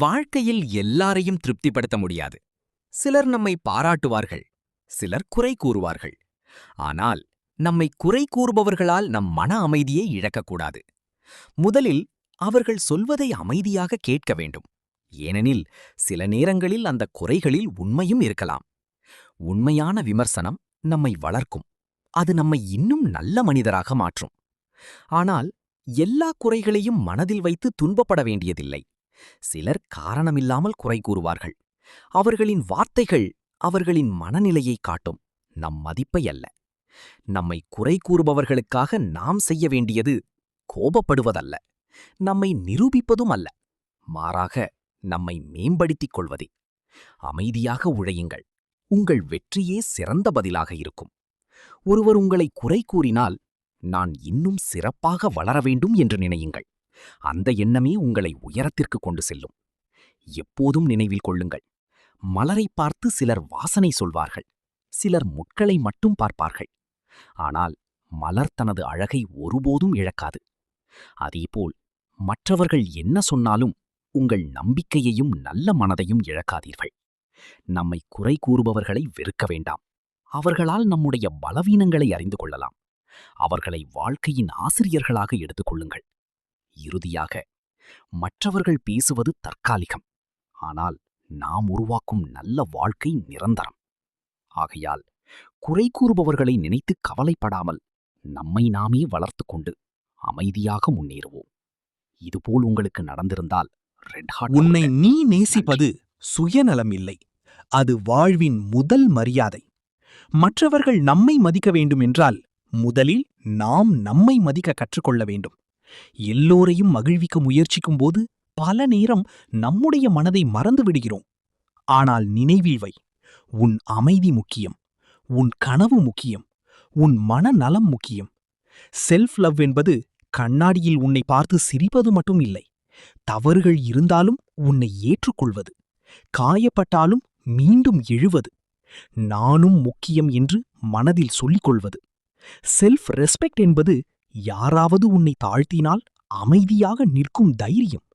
வாழ்க்கையில் எல்லாரையும் திருப்திப்படுத்த முடியாது. சிலர் நம்மை பாராட்டுவார்கள், சிலர் குறை கூறுவார்கள். ஆனால் நம்மை குறை கூறுபவர்களால் நம் மன அமைதியை இழக்கக்கூடாது. முதலில் அவர்கள் சொல்வதை அமைதியாக கேட்க வேண்டும். ஏனெனில் சில நேரங்களில் அந்த குறைகளில் உண்மையும் இருக்கலாம். உண்மையான விமர்சனம் நம்மை வளர்க்கும். அது நம்மை இன்னும் நல்ல மனிதராக மாற்றும். ஆனால் எல்லா குறைகளையும் மனதில் வைத்து துன்பப்பட வேண்டியதில்லை. சிலர் காரணமில்லாமல் குறை கூறுவார்கள். அவர்களின் வார்த்தைகள் அவர்களின் மனநிலையை காட்டும், நம் மதிப்பை அல்ல. நம்மை குறை கூறுபவர்களுக்காக நாம் செய்ய வேண்டியது கோபப்படுவதல்ல, நம்மை நிரூபிப்பதும் அல்ல. மாறாக நம்மை மேம்படுத்திக் கொள்வதே. அமைதியாக உழையுங்கள். உங்கள் வெற்றியே சிறந்த பதிலாக இருக்கும். ஒருவர் உங்களை குறை கூறினால், நான் இன்னும் சிறப்பாக வளர வேண்டும் என்று நினையுங்கள். அந்த எண்ணமே உங்களை உயரத்திற்கு கொண்டு செல்லும். எப்போதும் நினைவில் கொள்ளுங்கள், மலரை பார்த்து சிலர் வாசனை சொல்வார்கள், சிலர் முட்களை மட்டும் பார்ப்பார்கள். ஆனால் மலர் தனது அழகை ஒருபோதும் இழக்காது. அதேபோல் மற்றவர்கள் என்ன சொன்னாலும் உங்கள் நம்பிக்கையையும் நல்ல மனதையும் இழக்காதீர்கள். நம்மை குறை கூறுபவர்களை வெறுக்க வேண்டாம். அவர்களால் நம்முடைய பலவீனங்களை அறிந்து கொள்ளலாம். அவர்களை வாழ்க்கையின் ஆசிரியர்களாக எடுத்துக்கொள்ளுங்கள். இறுதியாக, மற்றவர்கள் பேசுவது தற்காலிகம். ஆனால் நாம் உருவாக்கும் நல்ல வாழ்க்கை நிரந்தரம். ஆகையால் குறை கூறுபவர்களை நினைத்து கவலைப்படாமல் நம்மை நாமே வளர்த்து கொண்டு அமைதியாக முன்னேறுவோம். இதுபோல் உங்களுக்கு நடந்திருந்தால் ரெட் ஹார்ட். உன்னை நீ நேசிப்பது சுயநலம் இல்லை, அது வாழ்வின் முதல் மரியாதை. மற்றவர்கள் நம்மை மதிக்க வேண்டும் என்றால் முதலில் நாம் நம்மை மதிக்க கற்றுக்கொள்ள வேண்டும். எல்லோரையும் மகிழ்விக்க முயற்சிக்கும் போது பல நேரம் நம்முடைய மனதை மறந்து விடுகிறோம். ஆனால் நினைவில் வை, உன் அமைதி முக்கியம், உன் கனவு முக்கியம், உன் மனநலம் முக்கியம். செல்ஃப் லவ் என்பது கண்ணாடியில் உன்னை பார்த்து சிரிப்பது மட்டும் இல்லை. தவறுகள் இருந்தாலும் உன்னை ஏற்றுக்கொள்வது, காயப்பட்டாலும் மீண்டும் எழுவது, நானும் முக்கியம் என்று மனதில் சொல்லிக்கொள்வது. செல்ஃப் ரெஸ்பெக்ட் என்பது யாராவது உன்னை தாழ்த்தினால் அமைதியாக நிற்கும் தைரியம்.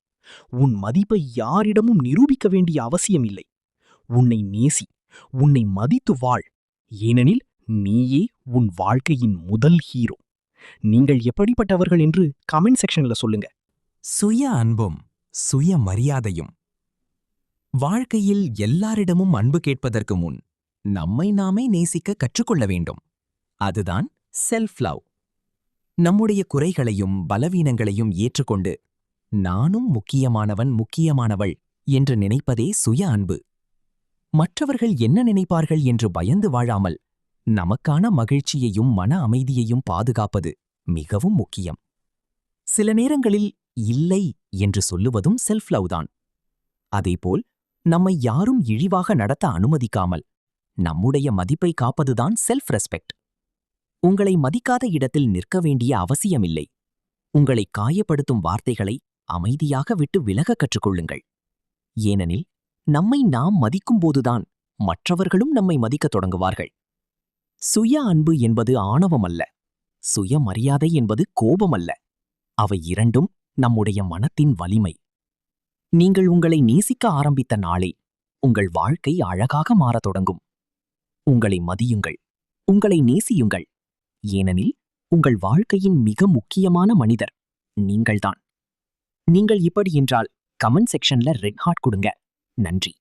உன் மதிப்பை யாரிடமும் நிரூபிக்க வேண்டிய அவசியமில்லை. உன்னை நேசி, உன்னை மதித்து வாழ். ஏனெனில் நீயே உன் வாழ்க்கையின் முதல் ஹீரோ. நீங்கள் எப்படிப்பட்டவர்கள் என்று கமெண்ட் செக்ஷன்ல சொல்லுங்க. சுய அன்பும் சுய மரியாதையும். வாழ்க்கையில் எல்லாரிடமும் அன்பு கேட்பதற்கு முன் நம்மை நாமே நேசிக்க கற்றுக்கொள்ள வேண்டும். அதுதான் செல்ஃப் லவ். நம்முடைய குறைகளையும் பலவீனங்களையும் ஏற்றுக்கொண்டு நானும் முக்கியமானவன் முக்கியமானவள் என்று நினைப்பதே சுய அன்பு. மற்றவர்கள் என்ன நினைப்பார்கள் என்று பயந்து வாழாமல் நமக்கான மகிழ்ச்சியையும் மன அமைதியையும் பாதுகாப்பது மிகவும் முக்கியம். சில நேரங்களில் இல்லை என்று சொல்லுவதும் செல்ஃப் லவ் தான். அதேபோல் நம்மை யாரும் இழிவாக நடத்த அனுமதிக்காமல் நம்முடைய மதிப்பை காப்பதுதான் செல்ஃப் ரெஸ்பெக்ட். உங்களை மதிக்காத இடத்தில் நிற்க வேண்டிய அவசியமில்லை. உங்களை காயப்படுத்தும் வார்த்தைகளை அமைதியாக விட்டு விலக கற்றுக்கொள்ளுங்கள். ஏனெனில் நம்மை நாம் மதிக்கும்போதுதான் மற்றவர்களும் நம்மை மதிக்கத் தொடங்குவார்கள். சுய அன்பு என்பது ஆணவமல்ல, சுயமரியாதை என்பது கோபமல்ல. அவை இரண்டும் நம்முடைய மனத்தின் வலிமை. நீங்கள் உங்களை நேசிக்க ஆரம்பித்த நாளே உங்கள் வாழ்க்கை அழகாக மாறத் தொடங்கும். உங்களை மதியுங்கள், உங்களை நேசியுங்கள். ஏனெனில் உங்கள் வாழ்க்கையின் மிக முக்கியமான மனிதர் நீங்கள்தான். நீங்கள் இப்படி என்றால் கமெண்ட் செக்ஷன்ல ரெட் ஹார்ட் கொடுங்க. நன்றி.